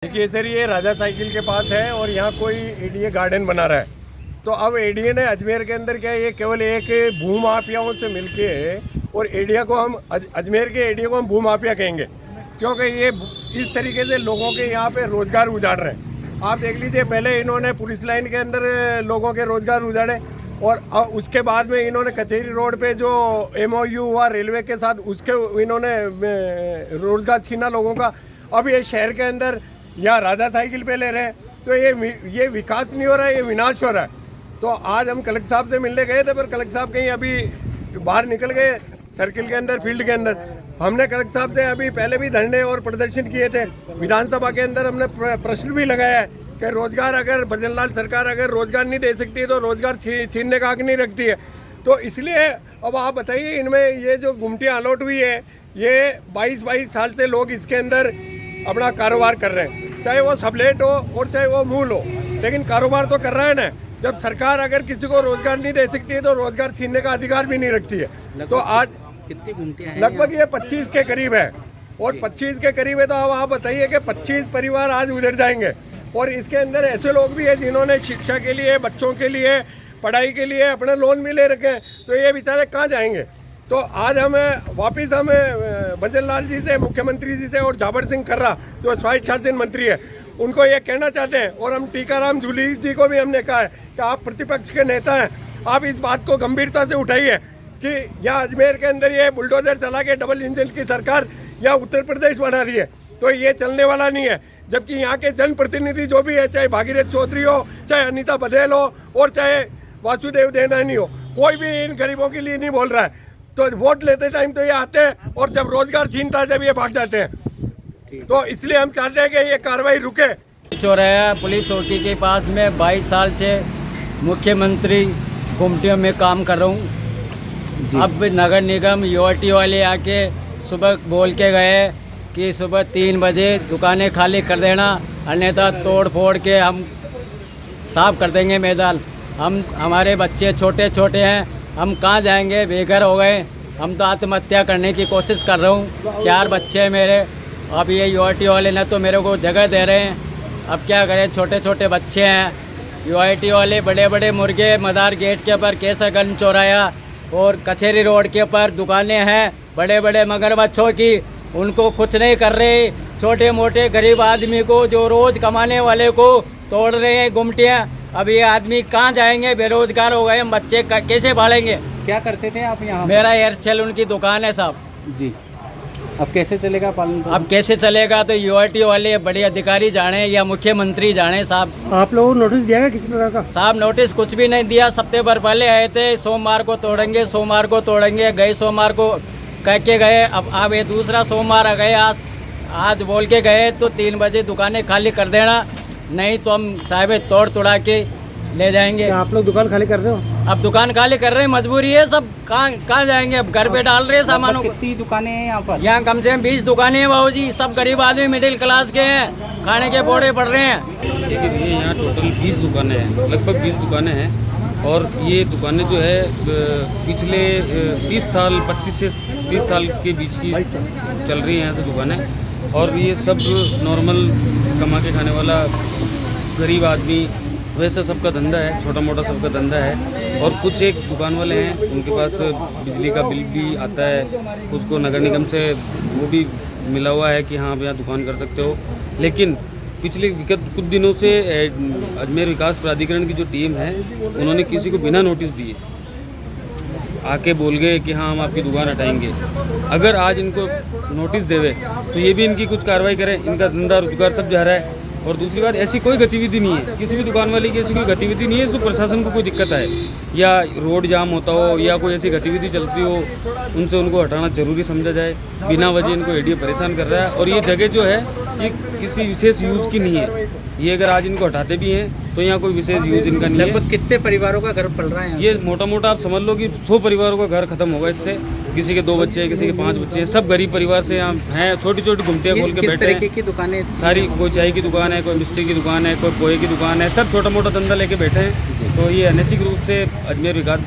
देखिए सर, ये राजा साइकिल के पास है और यहाँ कोई एडीए गार्डन बना रहा है। तो अब एडीए ने अजमेर के अंदर क्या है, ये केवल एक भूमाफियाओं से मिलके और एडीए को हम अजमेर के एडीए को हम भूमाफिया कहेंगे, क्योंकि ये इस तरीके से लोगों के यहाँ पे रोजगार उजाड़ रहे हैं। आप देख लीजिए, पहले इन्होंने पुलिस लाइन के अंदर लोगों के रोजगार उजाड़े और उसके बाद में इन्होंने कचहरी रोड पे जो MOU हुआ रेलवे के साथ, उसके इन्होंने रोजगार छीना लोगों का। अब ये शहर के अंदर यहाँ राजा साइकिल पे ले रहे हैं, तो ये विकास नहीं हो रहा है, ये विनाश हो रहा है। तो आज हम कलेक्टर साहब से मिलने गए थे, पर कलेक्टर साहब कहीं अभी बाहर निकल गए सर्किल के अंदर, फील्ड के अंदर। हमने कलेक्टर साहब से अभी पहले भी धरने और प्रदर्शन किए थे, विधानसभा के अंदर हमने प्रश्न भी लगाया है कि रोजगार, अगर भजन लाल सरकार अगर रोजगार नहीं दे सकती है तो रोजगार छीनने का हक नहीं रखती है। तो इसलिए अब आप बताइए, इनमें ये जो गुमटियाँ अलॉट हुई है, ये 22 साल से लोग इसके अंदर अपना कारोबार कर रहे हैं, चाहे वो सबलेट हो और चाहे वो मूल हो, लेकिन कारोबार तो कर रहा है ना। जब सरकार अगर किसी को रोजगार नहीं दे सकती है तो रोजगार छीनने का अधिकार भी नहीं रखती है। तो आज कितनी गुमटियां हैं? लगभग ये 25 के करीब है और 25 के करीब है। तो अब आप बताइए कि 25 परिवार आज उजड़ जाएंगे और इसके अंदर ऐसे लोग भी हैं जिन्होंने शिक्षा के लिए, बच्चों के लिए, पढ़ाई के लिए अपने लोन भी ले रखे हैं, तो ये बेचारे कहाँ जाएंगे। तो आज हमें वापस भजन लाल जी से, मुख्यमंत्री जी से और जाबर सिंह खर्रा जो स्वायत्त शासन मंत्री है, उनको ये कहना चाहते हैं, और हम टीकाराम जूली जी को भी हमने कहा है कि आप प्रतिपक्ष के नेता हैं, आप इस बात को गंभीरता से उठाइए कि यहाँ अजमेर के अंदर ये बुलडोजर चला के डबल इंजन की सरकार यहाँ उत्तर प्रदेश बना रही है, तो ये चलने वाला नहीं है। जबकि यहाँ के जनप्रतिनिधि जो भी है, चाहे भागीरथ चौधरी हो, चाहे अनीता बघेल हो और चाहे वासुदेव देवनानी हो, कोई भी इन गरीबों के लिए नहीं बोल रहा है। तो वोट लेते टाइम तो ये आते हैं और जब रोजगार छीनता है जब ये भाग जाते हैं। तो इसलिए हम चाहते हैं कि ये कार्रवाई रुके। चौराहा पुलिस चौकी के पास में 22 साल से मुख्यमंत्री गुमटियों में काम कर रहा हूँ। अब नगर निगम UIT वाले आके सुबह बोल के गए कि सुबह 3 बजे दुकानें खाली कर देना, अन्यथा तोड़ फोड़ के हम साफ कर देंगे मैदान। हमारे बच्चे छोटे छोटे हैं, हम कहाँ जाएंगे, बेघर हो गए। हम तो आत्महत्या करने की कोशिश कर रहा हूँ, 4 बच्चे हैं मेरे। अब ये UIT वाले न तो मेरे को जगह दे रहे हैं, अब क्या करें, छोटे छोटे बच्चे हैं। UIT वाले बड़े बड़े मुर्गे मदार गेट के ऊपर, केसरगंज चौराहा और कचहरी रोड के ऊपर दुकानें हैं बड़े बड़े मगरमच्छों की, उनको कुछ नहीं कर रहे। छोटे मोटे गरीब आदमी को, जो रोज़ कमाने वाले को तोड़ रहे हैं गुमटियाँ। अब ये आदमी कहाँ जाएंगे, बेरोजगार हो गए, हम बच्चे कैसे पालेंगे। क्या करते थे आप यहाँ? मेरा हेयर सैलून की दुकान है साहब जी। अब कैसे चलेगा पालन? अब कैसे चलेगा तो UIT वाले बड़े अधिकारी जाने या मुख्यमंत्री जाने साहब। आप लोगों को नोटिस दिया गया किसी प्रकार का? साहब नोटिस कुछ भी नहीं दिया। हफ्ते भर पहले आए थे, सोमवार को तोड़ेंगे, सोमवार को तोड़ेंगे, गए सोमवार को कह के गए। अब ये दूसरा सोमवार आ गए, आज बोल के गए तो 3 बजे दुकानें खाली कर देना, नहीं तो हम साहब तोड़ तोड़ा के ले जाएंगे। आप लोग दुकान खाली कर रहे हो? अब दुकान खाली कर रहे हैं, मजबूरी है। सब कहाँ जाएंगे, अब घर पे डाल रहे हैं सामानों को। कितनी दुकानें हैं यहाँ पर? यहाँ कम से कम 20 दुकानें हैं बाबू जी, सब गरीब आदमी मिडिल क्लास के हैं, खाने के बोड़े पड़ रहे हैं। देखिए यहाँ टोटल 20 दुकानें हैं, लगभग 20 दुकानें हैं। और ये दुकानें जो है पिछले 30 साल 25 से 30 साल के बीच की चल रही हैं यहाँ से दुकानें। और ये सब नॉर्मल कमा के खाने वाला गरीब आदमी, वैसे सबका धंधा है, छोटा मोटा सबका धंधा है। और कुछ एक दुकान वाले हैं, उनके पास बिजली का बिल भी आता है, उसको नगर निगम से वो भी मिला हुआ है कि हाँ आप यहाँ दुकान कर सकते हो। लेकिन पिछले कुछ दिनों से अजमेर विकास प्राधिकरण की जो टीम है, उन्होंने किसी को बिना नोटिस दिए आके बोल गए कि हाँ हम आपकी दुकान हटाएंगे। अगर आज इनको नोटिस देवे तो ये भी इनकी कुछ कार्रवाई करें, इनका धंधा रोजगार सब जा रहा है। और दूसरी बात, ऐसी कोई गतिविधि नहीं है, किसी भी दुकान वाले की ऐसी कोई गतिविधि नहीं है जो प्रशासन को कोई दिक्कत है या रोड जाम होता हो या कोई ऐसी गतिविधि चलती हो, उनसे उनको हटाना जरूरी समझा जाए। बिना वजह इनको एडीए परेशान कर रहा है। और ये जगह जो है ये किसी विशेष यूज़ की नहीं है। ये अगर आज इनको हटाते भी हैं तो यहाँ कोई विशेष यूज इनका नहीं है। लगभग कितने परिवारों का घर पल रहा है? ये मोटा मोटा आप समझ लो कि 100 परिवारों का घर खत्म होगा इससे। किसी के 2 बच्चे हैं, किसी के 5 बच्चे हैं, सब गरीब परिवार से यहाँ हैं। छोटी छोटी गुमटियाँ खोल के बैठे हैं। की दुकानें सारी, कोई चाय की दुकान है, कोई मिस्त्री की दुकान है, कोई पोहे की दुकान है, सब छोटा मोटा धंधा लेके बैठे हैं। तो ये अनैतिक रूप से अजमेर विकास